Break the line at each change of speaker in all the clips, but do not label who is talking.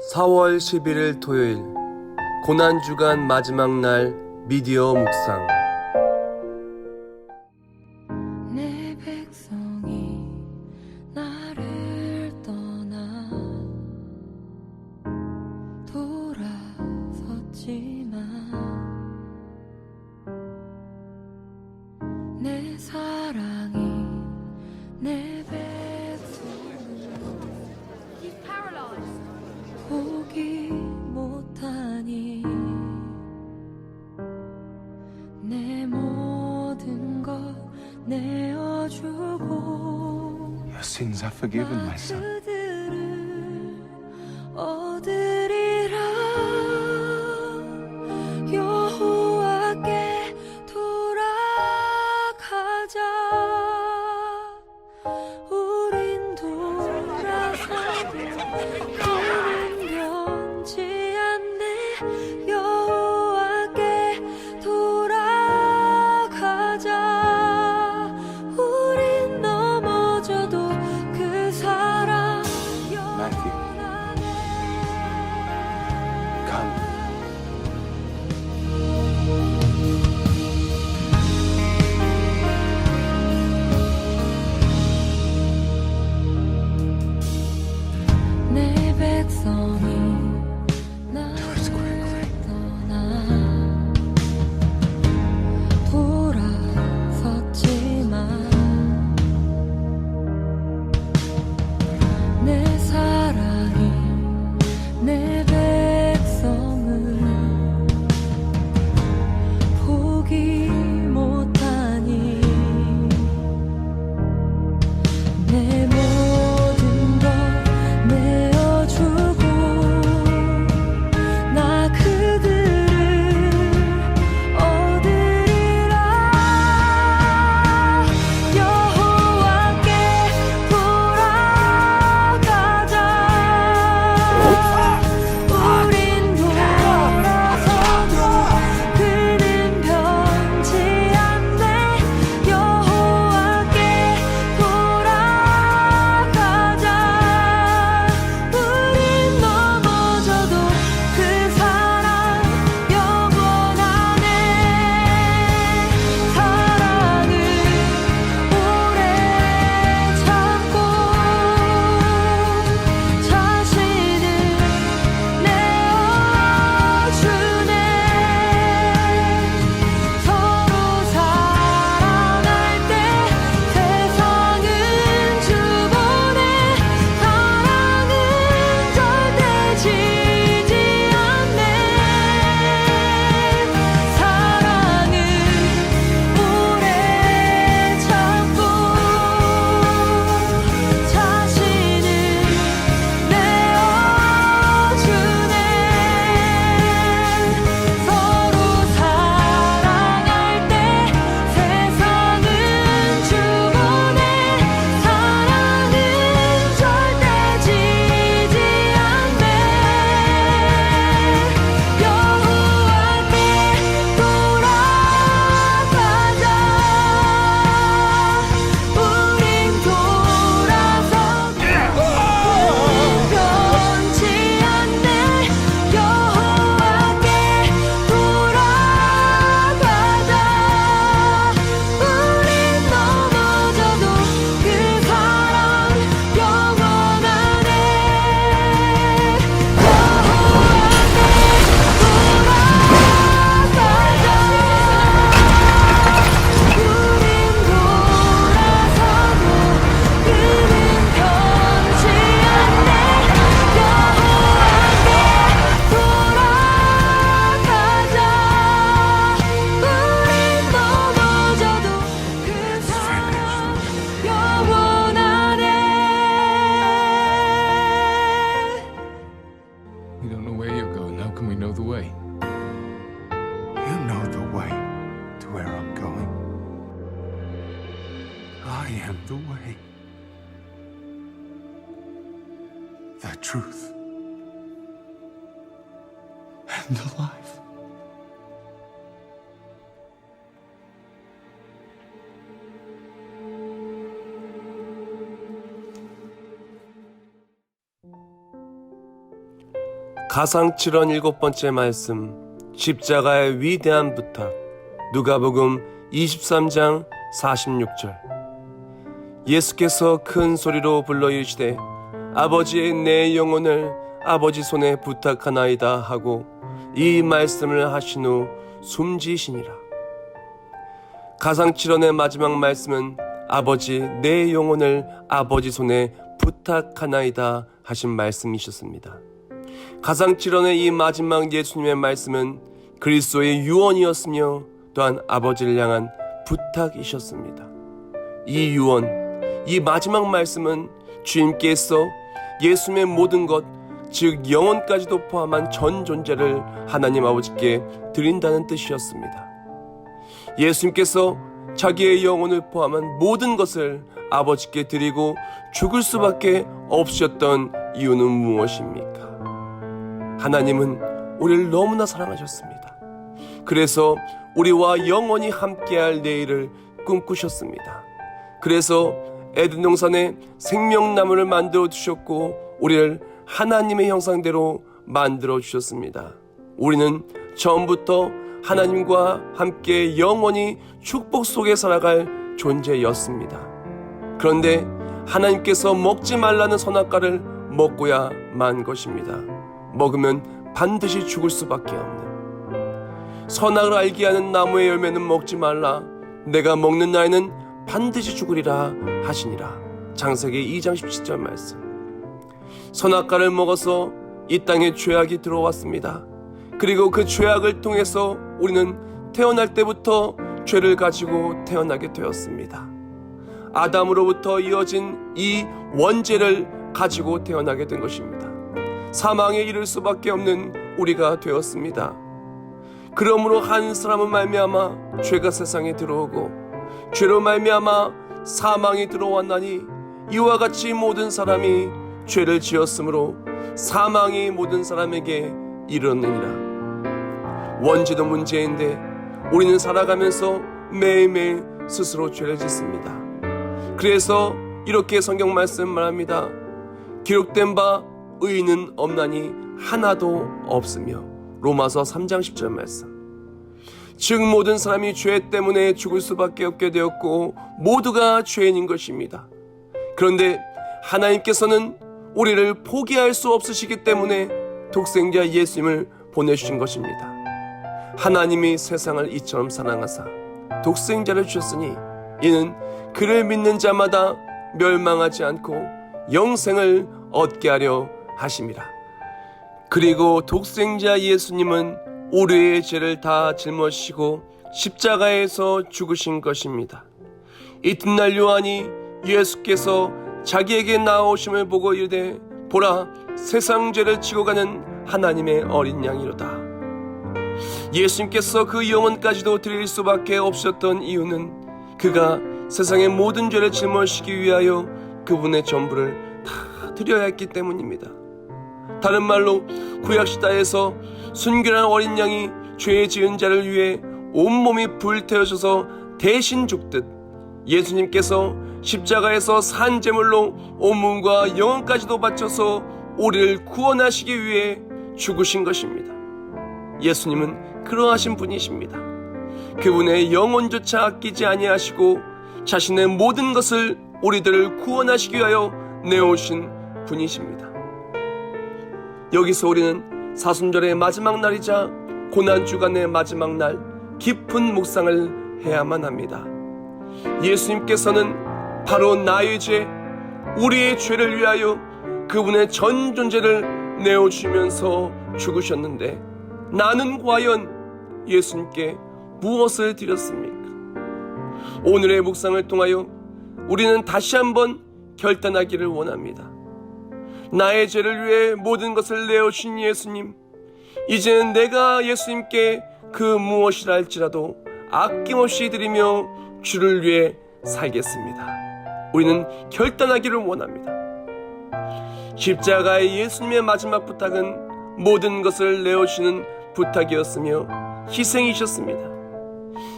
4월 11일 토요일 고난주간 마지막 날 미디어 묵상.
내 백성이 나를 떠나 돌아섰지만 내 사랑이 내 백성을 포기 못하니 내 모든 것 내어주고
Your sins are forgiven, my son.
그들을 얻으리라. 여호와께 돌아가자. 우린 돌아서도 그는 변치 않네. 여호와께 돌아가자. 우린 넘어져도 그 사랑
Matthew.
영원하네.
Come.
내 백성이 나를 떠나 돌아섰지만 내 사랑이 내 백성을 포기 못하니 내 모든 것 내어주고 나 그들을 얻으리라. 여호와께 돌아가자. 우린 돌아서도 그는 변치 않네. 여호와께 돌아가자. 우린 넘어져도 그 사랑 영원하네. 사랑을 오래 참고 자신을 내어주네. 서로 사랑할 때 세상은 주보네. 사랑은 절대 지지 않네. 사랑을 오래 참고 자신을 내어주네. 서로 사랑할 때 세상은 주보네. 사랑은 절대 지지 않네. 여호와께 돌아가자. 우린 돌아서도 변치 않네. 여호와께 돌아가자. 우린 넘어져도 그 사랑 영원하네.
We don't know where you're going. How can we know the way?
You know the way to where I'm going. I am the way, the truth, and the life.
가상칠언 7번째 말씀, 십자가의 위대한 부탁. 누가복음 23장 46절. 예수께서 큰 소리로 불러 이르시되 아버지, 내 영혼을 아버지 손에 부탁하나이다 하고 이 말씀을 하신 후 숨지시니라. 가상칠언의 마지막 말씀은 아버지, 내 영혼을 아버지 손에 부탁하나이다 하신 말씀이셨습니다. 가상칠언의 이 마지막 예수님의 말씀은 그리스도의 유언이었으며 또한 아버지를 향한 부탁이셨습니다. 이 유언, 이 마지막 말씀은 주님께서 예수님의 모든 것, 즉 영혼까지도 포함한 전 존재를 하나님 아버지께 드린다는 뜻이었습니다. 예수님께서 자기의 영혼을 포함한 모든 것을 아버지께 드리고 죽을 수밖에 없으셨던 이유는 무엇입니까? 하나님은 우리를 너무나 사랑하셨습니다. 그래서 우리와 영원히 함께할 내일을 꿈꾸셨습니다. 그래서 에덴 동산에 생명나무를 만들어 주셨고 우리를 하나님의 형상대로 만들어 주셨습니다. 우리는 처음부터 하나님과 함께 영원히 축복 속에 살아갈 존재였습니다. 그런데 하나님께서 먹지 말라는 선악과를 먹고야 만 것입니다. 먹으면 반드시 죽을 수밖에 없는, 선악을 알게 하는 나무의 열매는 먹지 말라, 내가 먹는 나이는 반드시 죽으리라 하시니라. 창세기 2장 17절 말씀. 선악과를 먹어서 이 땅에 죄악이 들어왔습니다. 그리고 그 죄악을 통해서 우리는 태어날 때부터 죄를 가지고 태어나게 되었습니다. 아담으로부터 이어진 이 원죄를 가지고 태어나게 된 것입니다. 사망에 이를 수밖에 없는 우리가 되었습니다. 그러므로 한 사람은 말미암아 죄가 세상에 들어오고 죄로 말미암아 사망이 들어왔나니 이와 같이 모든 사람이 죄를 지었으므로 사망이 모든 사람에게 이르렀느니라. 원죄도 문제인데 우리는 살아가면서 매일매일 스스로 죄를 짓습니다. 그래서 이렇게 성경 말씀 말합니다. 기록된 바 의인은 없나니 하나도 없으며. 로마서 3장 10절 말씀. 즉 모든 사람이 죄 때문에 죽을 수밖에 없게 되었고 모두가 죄인인 것입니다. 그런데 하나님께서는 우리를 포기할 수 없으시기 때문에 독생자 예수님을 보내주신 것입니다. 하나님이 세상을 이처럼 사랑하사 독생자를 주셨으니 이는 그를 믿는 자마다 멸망하지 않고 영생을 얻게 하려 하심이라. 그리고 독생자 예수님은 우리의 죄를 다 짊어지시고 십자가에서 죽으신 것입니다. 이튿날 요한이 예수께서 자기에게 나오심을 보고 이르되 보라, 세상 죄를 지고 가는 하나님의 어린 양이로다. 예수님께서 그 영혼까지도 드릴 수밖에 없었던 이유는 그가 세상의 모든 죄를 짊어지시기 위하여 그분의 전부를 다 드려야 했기 때문입니다. 다른 말로 구약시대에서 순결한 어린 양이 죄 지은 자를 위해 온몸이 불태워져서 대신 죽듯 예수님께서 십자가에서 산 제물로 온몸과 영혼까지도 바쳐서 우리를 구원하시기 위해 죽으신 것입니다. 예수님은 그러하신 분이십니다. 그분의 영혼조차 아끼지 아니하시고 자신의 모든 것을 우리들을 구원하시기 위하여 내오신 분이십니다. 여기서 우리는 사순절의 마지막 날이자 고난주간의 마지막 날 깊은 묵상을 해야만 합니다. 예수님께서는 바로 나의 죄, 우리의 죄를 위하여 그분의 전 존재를 내어주면서 죽으셨는데 나는 과연 예수님께 무엇을 드렸습니까? 오늘의 묵상을 통하여 우리는 다시 한번 결단하기를 원합니다. 나의 죄를 위해 모든 것을 내어주신 예수님, 이제는 내가 예수님께 그 무엇이라 할지라도 아낌없이 드리며 주를 위해 살겠습니다. 우리는 결단하기를 원합니다. 십자가의 예수님의 마지막 부탁은 모든 것을 내어주시는 부탁이었으며 희생이셨습니다.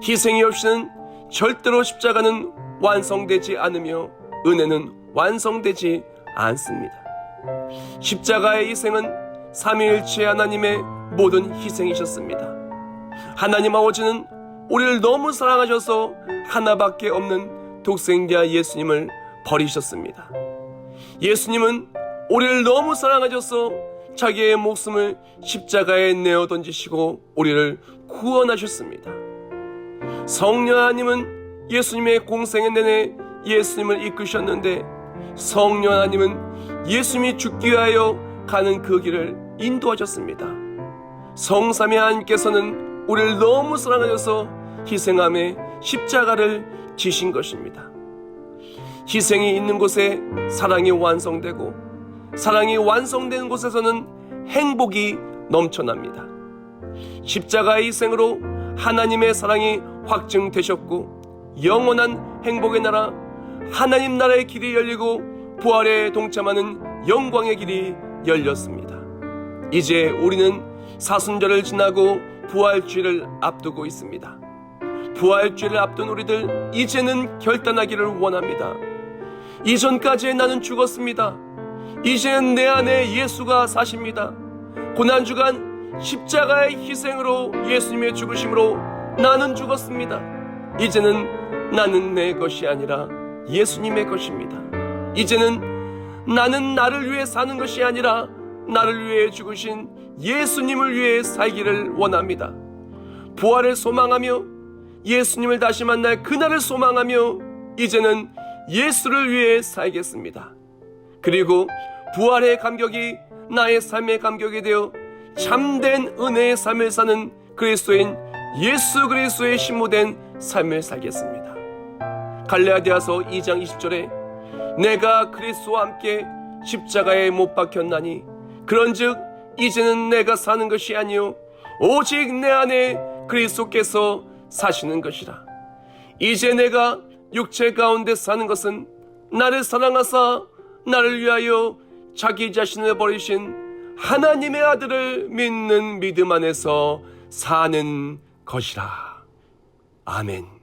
희생이 없이는 절대로 십자가는 완성되지 않으며 은혜는 완성되지 않습니다. 십자가의 희생은 삼위일체 하나님의 모든 희생이셨습니다. 하나님 아버지는 우리를 너무 사랑하셔서 하나밖에 없는 독생자 예수님을 버리셨습니다. 예수님은 우리를 너무 사랑하셔서 자기의 목숨을 십자가에 내어 던지시고 우리를 구원하셨습니다. 성령 하나님은 예수님의 공생애 내내 예수님을 이끄셨는데, 성령 하나님은 예수님이 죽기 위하여 가는 그 길을 인도하셨습니다. 성삼위 하나님께서는 우리를 너무 사랑하셔서 희생함에 십자가를 지신 것입니다. 희생이 있는 곳에 사랑이 완성되고, 사랑이 완성된 곳에서는 행복이 넘쳐납니다. 십자가의 희생으로 하나님의 사랑이 확증되셨고, 영원한 행복의 나라, 하나님 나라의 길이 열리고 부활에 동참하는 영광의 길이 열렸습니다. 이제 우리는 사순절을 지나고 부활주의를 앞두고 있습니다. 부활주의를 앞둔 우리들, 이제는 결단하기를 원합니다. 이전까지 나는 죽었습니다. 이제는 내 안에 예수가 사십니다. 고난주간 십자가의 희생으로, 예수님의 죽으심으로 나는 죽었습니다. 이제는 나는 내 것이 아니라 예수님의 것입니다. 이제는 나는 나를 위해 사는 것이 아니라 나를 위해 죽으신 예수님을 위해 살기를 원합니다. 부활을 소망하며 예수님을 다시 만날 그날을 소망하며 이제는 예수를 위해 살겠습니다. 그리고 부활의 감격이 나의 삶의 감격이 되어 참된 은혜의 삶을 사는 그리스도인 예수 그리스도의 신모된 삶을 살겠습니다. 갈라디아서 2장 20절에 내가 그리스도와 함께 십자가에 못 박혔나니 그런즉 이제는 내가 사는 것이 아니요 오직 내 안에 그리스도께서 사시는 것이라. 이제 내가 육체 가운데 사는 것은 나를 사랑하사 나를 위하여 자기 자신을 버리신 하나님의 아들을 믿는 믿음 안에서 사는 것이라. 아멘.